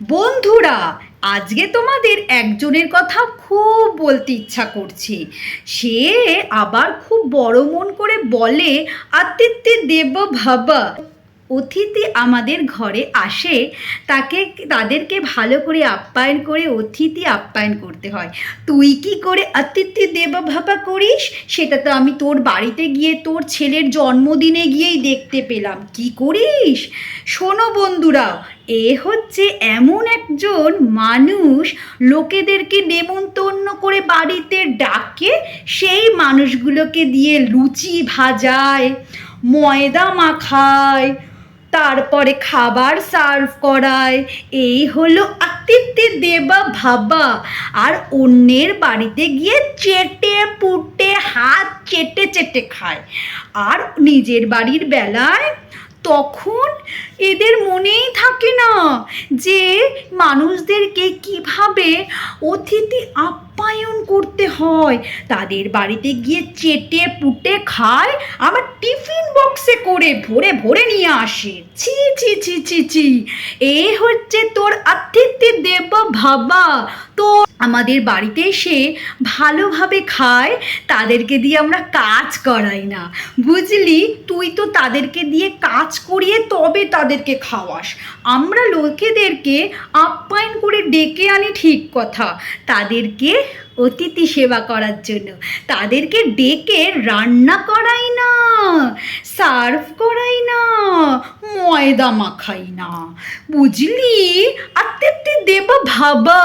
বন্ধুরা, আজকে তোমাদের একজনের কথা খুব বলতে ইচ্ছা করছে। সে আবার খুব বড় মন করে বলে, আতিথ্যে দেব ভাবা। অতিথি আমাদের ঘরে আসে, তাদেরকে ভালো করে আপ্যায়ন করে অতিথি আপ্যায়ন করতে হয়। তুই কি করে অতিথি দেব ভাবা করিস সেটা তো আমি তোর বাড়িতে গিয়ে তোর ছেলের জন্মদিনে গিয়েই দেখতে পেলাম। কি করিস শোনো বন্ধুরা, এ হচ্ছে এমন একজন মানুষ, লোকেদেরকে নেমন্তন্ন করে বাড়িতে ডাকে, সেই মানুষগুলোকে দিয়ে লুচি ভাজায়, ময়দা মাখায়, তারপরে খাবার সার্ভ করায়। এই হলো আতিথ্যে দেবা ভাবা। আর অন্যের বাড়িতে গিয়ে চেটে পুটে হাত চেটে চেটে খায়। আর নিজের বাড়ির বেলায় তখন এদের মনেই থাকে না যে মানুষদেরকে কিভাবে অতিথি আপ্যায়ন করতে হয়। তাদের বাড়িতে গিয়ে চেটে পুটে খায়, আবার টিফিন বক্সে করে ভরে ভরে নিয়ে আসে। ছি ছি ছি ছি ছি, এ হচ্ছে তোর আতিথ্যে দেব ভাবা। তো আমাদের বাড়িতে এসে ভালোভাবে খায়, তাদেরকে দিয়ে আমরা কাজ করাই না, বুঝলি? তুই তো তাদেরকে দিয়ে কাজ করিয়ে তবে তাদেরকে খাওয়াস। আমরা লোকেদেরকে আপ্যায়ন করে ডেকে আনি ঠিক কথা, তাদেরকে অতিথি সেবা করার জন্য। তাদেরকে ডেকে রান্না করাই না, সার্ভ করাই না, ময়দা মাখাই না, বুঝলি? আতিথ্যে দেব ভাবা।